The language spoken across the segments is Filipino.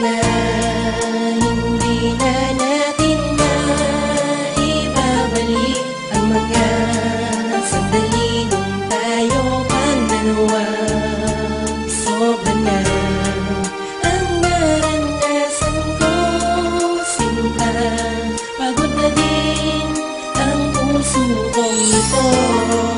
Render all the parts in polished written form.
na, hindi na natin maibabalik ang mga sandali nung tayo pang dalawa. Sobra na ang naranasan ko, sinta. Pagod na din ang puso kong ito.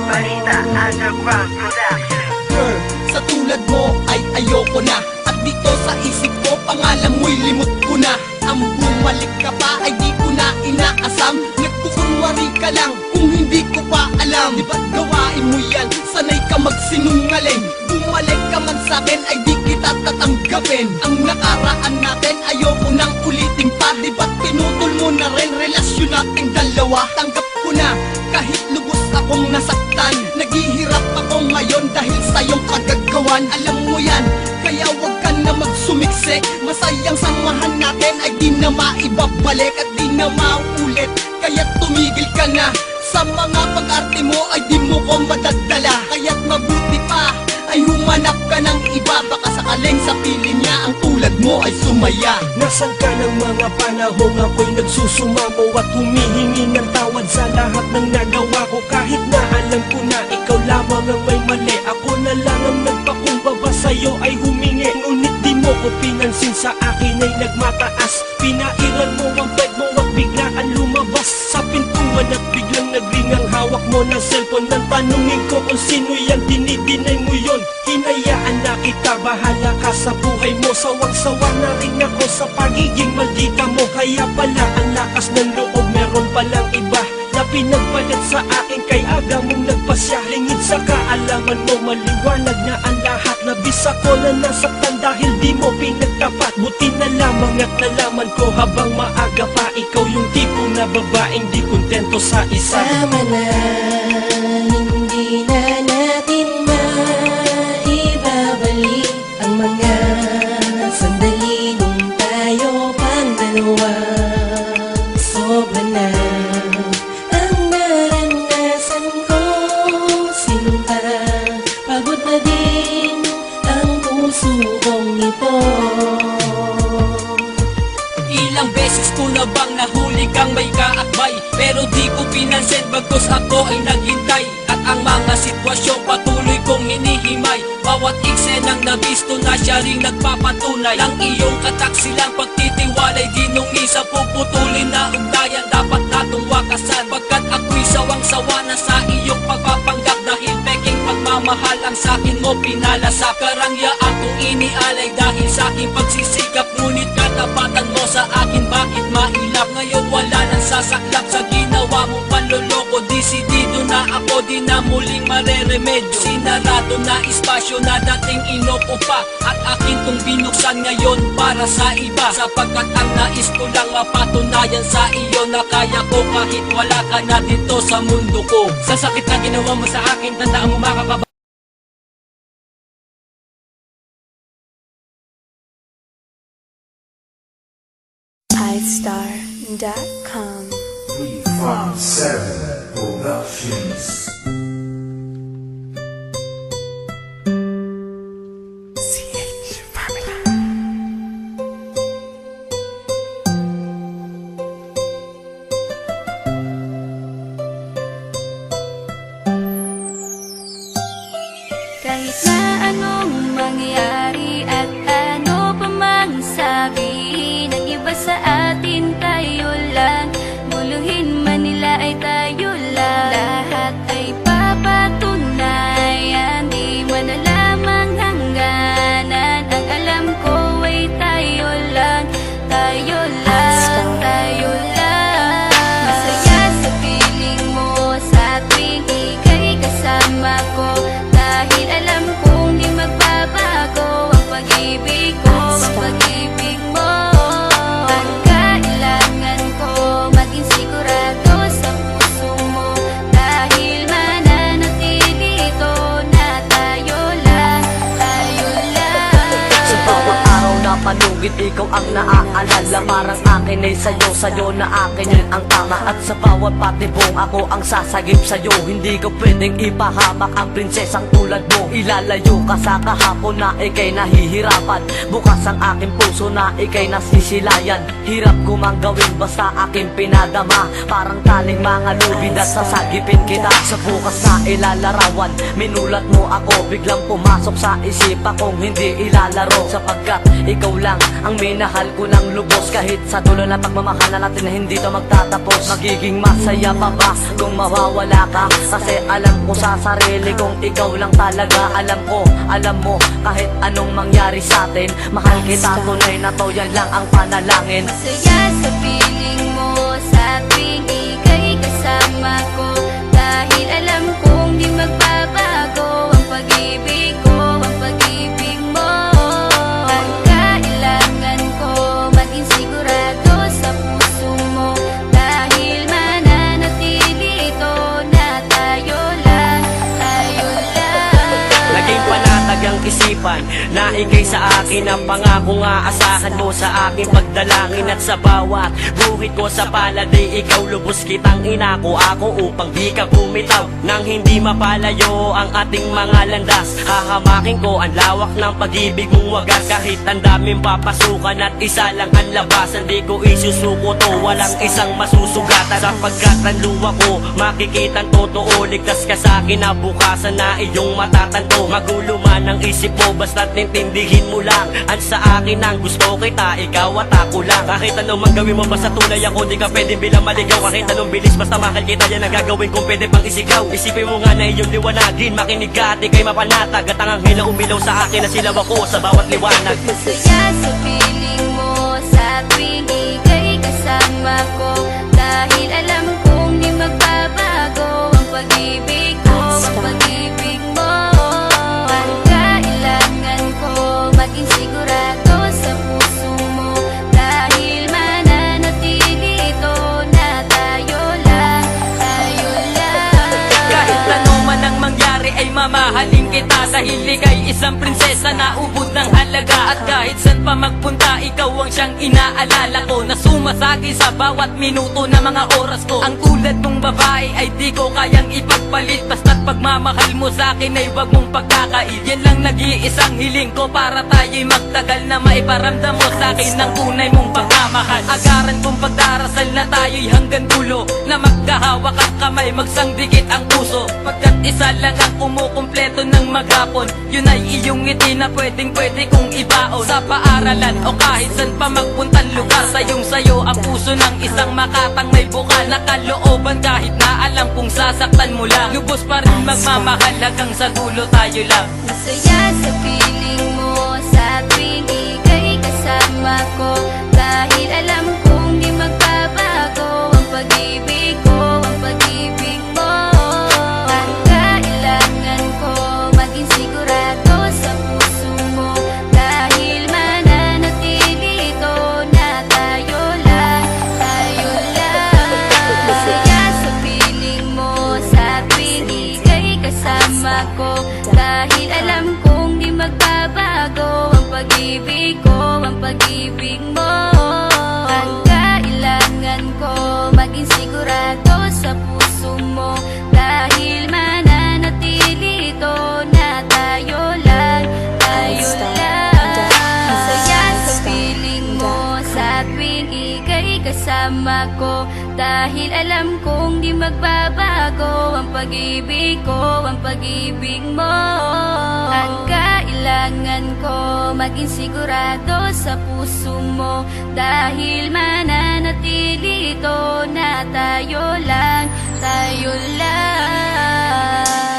Balita Underground Production. Girl, sa tulad mo ay ayoko na. At dito sa isip ko, pangalan mo'y limot ko na. Ang bumalik ka pa ay di ko na inaasam. Nagkukunwari ka lang kung hindi ko pa alam. Di ba't gawain mo yan? Sanay ka magsinungaling. Bumalik ka man sa'kin ay di kita tatanggapin. Ang nakaraan natin ayoko nang ulitin pa. Di ba't pinutol mo na rin relasyon nating dalawa? Tanggap ko na kahit lubos akong nasaktan. Naghihirap ako ngayon dahil sa iyong kagagawan. Alam mo yan, kaya wag ka na magsumiksik. Masayang samahan natin ay di na maibabalik at di na mauulit. Kaya tumigil ka na sa mga pag-arte mo ay di mo ko madadala. Kaya't mabuti pa ay humanap ka ng iba. Baka sakaling sa piling niya ang tulad mo ay sumaya. Nasaan ka ng mga panahong ako'y nagsusumamo at humihingi ng tawad sa lahat ng nagawa ko. Kahit na alam ko na ikaw lamang ang may mali, ako na lang ang nagpakumbaba sa'yo ay humingi. Ngunit di mo ko pinansin, sa akin ay nagmataas. Pinairan mo ang bed mo at biglaan lumabas sa pintuan at biglang nagring ang hawak mo ng cellphone. Nang tanungin ko kung sino yan, dinidinay mo yon. Hinayaan na kita, bahala ka sa buhay mo. Sawang-sawa na rin ako sa pagiging maldita mo. Kaya pala ang lakas ng loob, meron palang iba na pinagpalit sa akin kay aga mong nagpasya. Lingid sa kaalaman mo, maliwanag na ang lahat. Nabis ako na nasaktan dahil di mo pinagtapat. Buti na lamang at nalaman ko habang maaga pa, ikaw yung tipo na babaeng di kontento sa isa. Tama na, hindi na natin maibabalik ang mga sandali nung tayo pang dalawa. Sobra na ang naranasan ko, sinta. Pagod na din ang puso kong ito. Ilang beses ko na bang nahuli kang may kaakbay, pero di ko pinansin bagkus ako ay naghintay. At ang mga sitwasyon patuloy kong hinihimay. Bawat eksenang nabisto na siya ring nagpapatunay. Ang iyong kataksilang pagtitiwalay di nung isa puputulin na ugnayan dapat natong wakasan. Pagkat ako'y sawang-sawa na sa iyong pagpapanggap, dahil peking pagmamahal ang sakin mo pinalasak. Karangya akong inialay dahil sa aking pagsisikap, ngunit katapatan mo sa akin bakit mailap? Ngayon wala nang sasaklap sa ginawa mong panloloko. Desidido na ako, di na muling mareremedyo. Sinarado na espasyo na dating inupo pa, at akin tong binuksan ngayon para sa iba. Sapagkat ang nais ko lang mapatunayan sa iyo na kaya ko kahit wala ka na dito sa mundo ko. Sa sakit na ginawa mo sa akin, tandaan mo makakaba. iStar.com. 357 Productions. Kahit na anong mangyari at ano pa mang sabihin ng iba sa atin, tayo lang. Muluhin man nila ay tayo lang. Lahat ay papatunayan, di man alamang hangganan. Ang alam ko ay tayo lang, tayo lang, tayo lang. Masaya sa piling mo sa tuwing ika'y kasama ko, dahil alam kong di magbabago ang pag-ibig ko, ang pag-ibig mo. Ang kailangan ko maging sigurado sa puso mo, dahil mananatili ito na tayo lang, tayo lang. Sa bawat araw na malugit, ikaw ang naaalala. Parang akin ay sa'yo na akin yun ang tama. At sa bawat patibong ako ang sasagip sa'yo. Hindi ko pwedeng ipahamak ang prinsesang tulad mo. Ilalayo ka sa kahapon na ikay nahihirapan. Bukas ang aking puso na ikay nasisilayan. Hirap ko mang gawin basta aking pinadama. Parang taling mga lubid at sasagipin kita. Sa bukas na ilalarawan, minulat mo ako. Biglang pumasok sa isipa kong hindi ilalaro. Sapagkat ikaw lang ang minahal ko ng lubos. Kahit sa dulo ng pagmamahal na natin na hindi to magtatapos. Magiging masaya pa ba kung mawawala ka? Kasi alam ko sa sarili kong ikaw lang talaga. Alam mo kahit anong mangyari sa atin, mahal kita tunay na to, yan lang ang panalangin. Masaya sa piling mo sa tuwing ika'y kasama ko. Dahil alam kong di magbabago ang pag-ibig ko, ang pag-ibig mo. Ang kailangan ko maging sigurado sa puso mo. Dahil mananatili ito na tayo lang, tayo lang. Naging panatag ang isipan na ikay sa akin ang pangako nga asahan mo sa aking pagdalangin. At sa bawat buhit ko sa palad ay ikaw lubos kitang inako ako upang di ka bumitaw. Nang hindi mapalayo ang ating mga landas, hahamakin ko ang lawak ng pag-ibig mong wagas. Kahit ang daming papasukan at isa lang ang labasan, di ko isusuko to, walang isang masusugatan. Sapagkat ang luwa ko makikitang totoo, ligtas ka sa akin na bukasan na iyong matatanto. Magulo man ang isip mo, basta't nintindihin mo lang ang sa akin ang gusto kita, ikaw at ako lang. Kahit anong man gawin mo, basta tunay ako, di ka pwedeng bilang maligaw. Kahit anong bilis, basta mahal kita, yan ang gagawin kung pwede pang isigaw. Isipin mo nga na iyong liwanagin, makinig ka at ika'y mapanatag. At ang anghel na umilaw sa akin na silaw ako sa bawat liwanag. Masaya sa piling mo sa tuwing ika'y kasama ko. Dahil alam kong di magbabago ang pag-ibig ko, ang pag-ibig mo. Ang kailangan ko maging sigurado sa puso mo. Dahil mananatili ito na tayo lang, tayo lang. Kahit ano man ang mangyari ay mamahalin kita. Dahil ika'y isang prinsesa na ubod ng halaga. At kahit saan pa magpunta, ikaw ang siyang inaalala ko, na sumasagi sa bawat minuto na mga oras ko. Ang tulad mong babae ay di ko kayang ipagpalit. Basta't pagmamahal mo sa akin ay wag mong pagkakait. Yan lang nag-iisang hiling ko para tayo'y magtagal, na maiparamdam mo sa akin ng tunay mong pagmamahal. Agaran kong pagdarasal na tayo'y hanggang dulo, na magkahawak ang kamay, magsangdikit ang puso. Pagkat isa lang ang kumukumpleto ng maghapon, yun ay iyong ngiti na pwedeng-pwede kong ibaon. Sa paaralan o kahit saan pa magpuntang lugar, sayong-sayo ang puso ng isang makatang may bukal na kalooban. Kahit na alam kong sasaktan mo lang, lubos pa rin magmamahal hanggang sa dulo tayo lang. Masaya sa piling mo sa tuwing ika'y kasama ko. Dahil alam kong di magbabago ang pag-ibig ko, ang pag-ibig mo. Ang kailangan ko maging sigurado sa puso mo. Dahil mananatili ito na tayo lang, tayo lang. Masaya sa piling mo sa tuwing ika'y kasama ko. Dahil alam kong di magbabago ang pag-ibig ko, ang pag-ibig mo. Ang kailangan ko maging sigurado sa puso mo. Dahil mananatili ito na tayo lang, tayo lang. Masaya sa piling mo sa tuwing ika'y kasama ko. Dahil alam kong di magbabago ang pag-ibig ko, ang pag-ibig mo. Ang kailangan ko maging sigurado sa puso mo. Dahil mananatili ito na tayo lang, tayo lang.